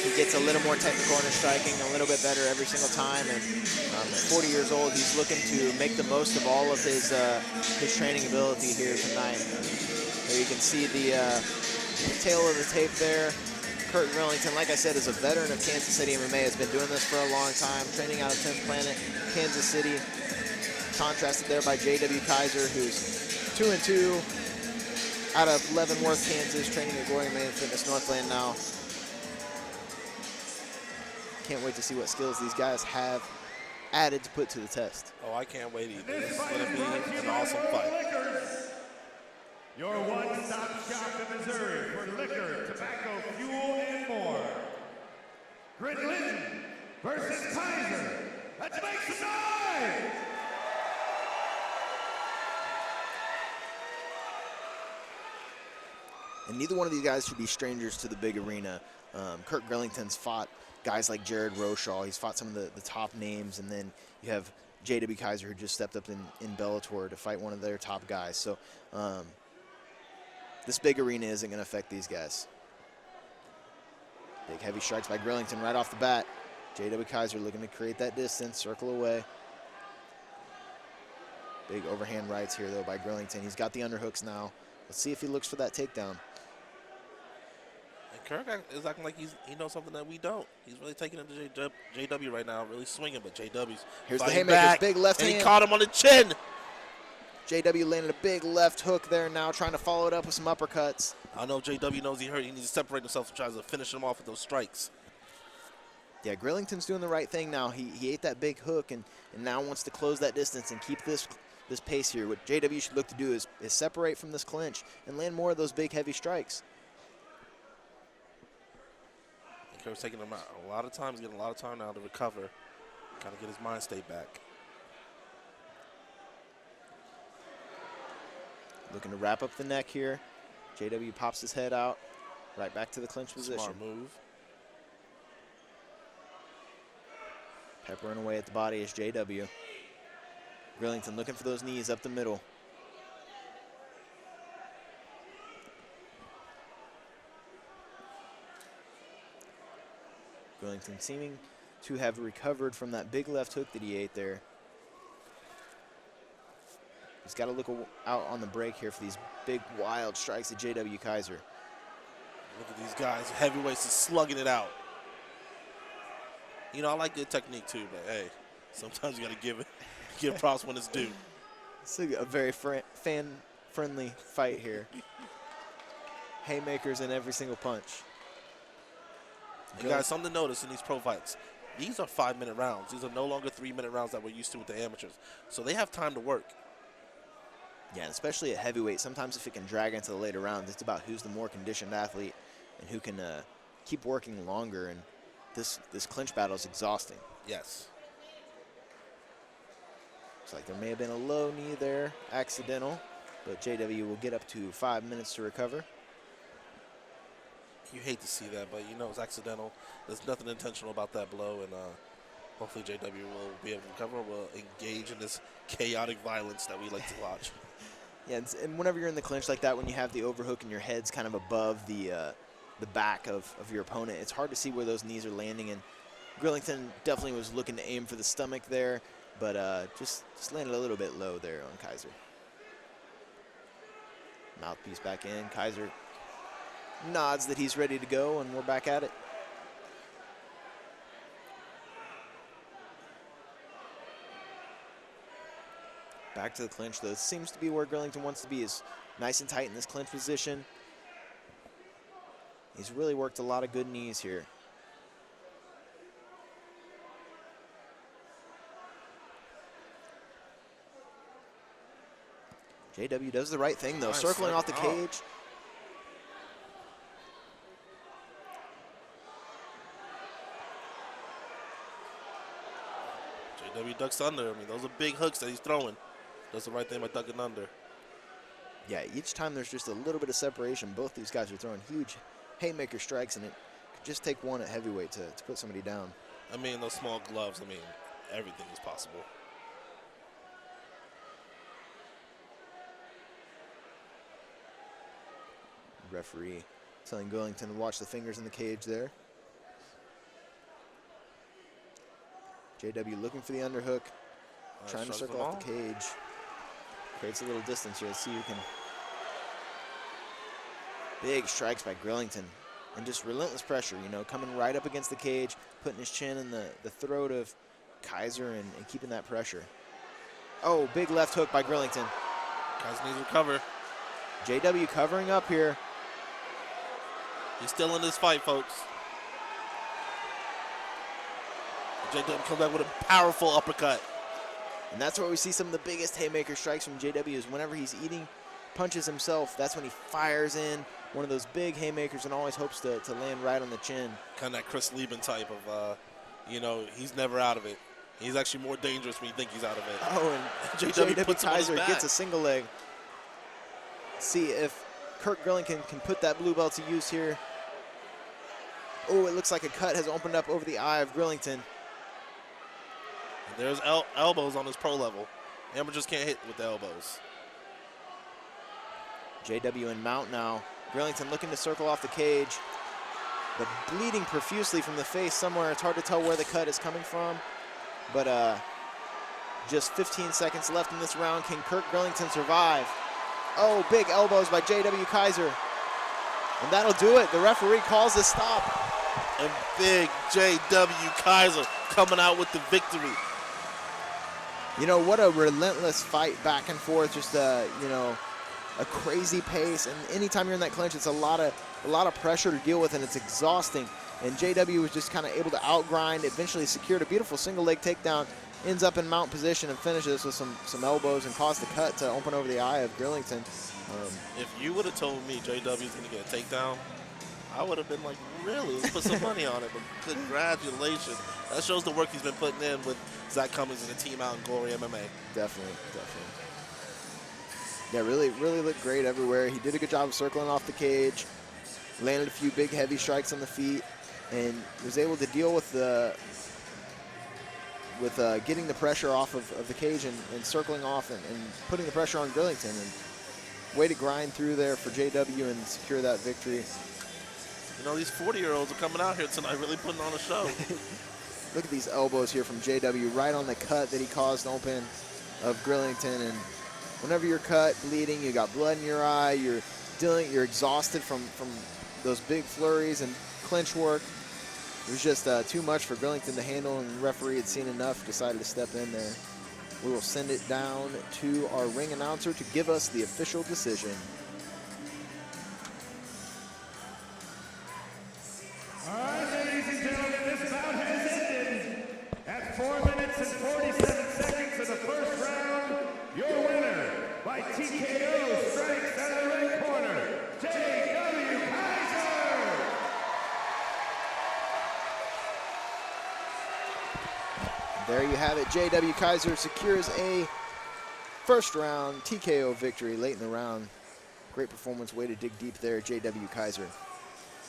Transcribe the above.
he gets a little more technical in his striking, a little bit better every single time. And at 40 years old, he's looking to make the most of all of his training ability here tonight. There you can see the tail of the tape there. Kirk Grinlinton, like I said, is a veteran of Kansas City MMA, has been doing this for a long time, training out of 10th Planet, Kansas City. Contrasted there by J.W. Kiser, who's 2-2 out of Leavenworth, Kansas, training at Glory Man Fitness Northland now. Can't wait to see what skills these guys have added to put to the test. Oh, I can't wait either. This is going to be an awesome fight. Your one-stop shop in Missouri for liquor, tobacco, fuel, and more. Grinlinton versus Kiser. Let's make some noise! And neither one of these guys should be strangers to the big arena. Kirk Grinlinton's fought guys like Jared Roshaw. He's fought some of the top names, and then you have J.W. Kiser, who just stepped up in Bellator to fight one of their top guys. So this big arena isn't going to affect these guys. Big heavy strikes by Grinlinton right off the bat. J.W. Kiser looking to create that distance, circle away. Big overhand rights here, though, by Grinlinton. He's got the underhooks now. Let's see if he looks for that takedown. And Kirk is acting like he knows something that we don't. He's really taking it to JW right now, really swinging, but JW's here's the fighting haymakers, back, big left hand. And he caught him on the chin. JW landed a big left hook there now, trying to follow it up with some uppercuts. I know JW knows he hurt. He needs to separate himself and tries to finish him off with those strikes. Yeah, Grinlinton's doing the right thing now. He ate that big hook and now wants to close that distance and keep this pace here. What JW should look to do is separate from this clinch and land more of those big, heavy strikes. Kirk's taking him out a lot of time. He's getting a lot of time now to recover, kind of get his mind state back. Looking to wrap up the neck here. JW pops his head out, right back to the clinch position. Smart move. Peppering away at the body is JW. Grinlinton looking for those knees up the middle. Grinlinton seeming to have recovered from that big left hook that he ate there. He's got to look out on the break here for these big, wild strikes at J.W. Kiser. Look at these guys, heavyweights, is slugging it out. You know, I like good technique too, but hey, sometimes you got to give props when it's due. It's a very fan-friendly fight here. Haymakers in every single punch. You guys, something to notice in these pro fights. These are 5-minute rounds. These are no longer 3-minute rounds that we're used to with the amateurs. So they have time to work. Yeah, and especially at heavyweight, sometimes if it can drag into the later rounds, it's about who's the more conditioned athlete and who can keep working longer. And this clinch battle is exhausting. Yes. Looks like there may have been a low knee there, accidental, but JW will get up to 5 minutes to recover. You hate to see that, but you know it's accidental. There's nothing intentional about that blow, and hopefully JW will be able to recover. Will engage in this chaotic violence that we like to watch. Yeah, and whenever you're in the clinch like that, when you have the overhook and your head's kind of above the back of your opponent, it's hard to see where those knees are landing. And Grinlinton definitely was looking to aim for the stomach there, but just landed a little bit low there on Kiser. Mouthpiece back in. Kiser nods that he's ready to go, and we're back at it. Back to the clinch, though. This seems to be where Grinlinton wants to be, is nice and tight in this clinch position. He's really worked a lot of good knees here. JW does the right thing, though, nice, circling off the cage. JW ducks under. I mean, those are big hooks that he's throwing. Does the right thing by ducking under. Yeah, each time there's just a little bit of separation. Both these guys are throwing huge haymaker strikes, and it could just take one at heavyweight to put somebody down. I mean, those small gloves, I mean, everything is possible. Referee telling Grinlinton to watch the fingers in the cage there. JW looking for the underhook, trying to circle off the cage. Creates a little distance here. Let's see who can. Big strikes by Grinlinton. And just relentless pressure, you know, coming right up against the cage, putting his chin in the throat of Kiser and keeping that pressure. Oh, big left hook by Grinlinton. Kiser needs to recover. JW covering up here. He's still in this fight, folks. JW comes back with a powerful uppercut. And that's where we see some of the biggest haymaker strikes from JW is whenever he's eating punches himself, that's when he fires in one of those big haymakers and always hopes to land right on the chin. Kind of that Chris Lieben type of, you know, he's never out of it. He's actually more dangerous when you think he's out of it. Oh, and JW Kiser gets a single leg. See if Kirk Grinlinton can put that blue belt to use here. Oh, it looks like a cut has opened up over the eye of Grinlinton. There's elbows on his pro level. Amateurs can't hit with the elbows. JW in mount now. Grinlinton looking to circle off the cage, but bleeding profusely from the face somewhere. It's hard to tell where the cut is coming from, but just 15 seconds left in this round. Can Kirk Grinlinton survive? Oh, big elbows by JW Kiser. And that'll do it. The referee calls a stop. And big JW Kiser coming out with the victory. You know, what a relentless fight back and forth. Just, you know, a crazy pace. And anytime you're in that clinch, it's a lot of pressure to deal with, and it's exhausting. And JW was just kind of able to outgrind, eventually secured a beautiful single leg takedown, ends up in mount position and finishes with some elbows and caused the cut to open over the eye of Grinlinton. If you would have told me JW was going to get a takedown, I would have been like, really? Let's put some money on it. But congratulations. That shows the work he's been putting in with Zach Cummings and the team out in Glory MMA. Definitely. Yeah, really looked great everywhere. He did a good job of circling off the cage, landed a few big heavy strikes on the feet, and was able to deal with getting the pressure off of the cage and circling off and putting the pressure on Grinlinton. And way to grind through there for JW and secure that victory. You know, these 40-year-olds are coming out here tonight really putting on a show. Look at these elbows here from JW right on the cut that he caused open of Grinlinton. And whenever you're cut, bleeding, you got blood in your eye, you're exhausted from those big flurries and clinch work. It was just too much for Grinlinton to handle, and the referee had seen enough, decided to step in there. We will send it down to our ring announcer to give us the official decision. All right, ladies and gentlemen, this bout has ended. At 4 minutes and 47 seconds of the first round, your winner by TKO strikes out of the red corner, J.W. Kiser. There you have it. J.W. Kiser secures a first round TKO victory late in the round. Great performance, way to dig deep there, J.W. Kiser.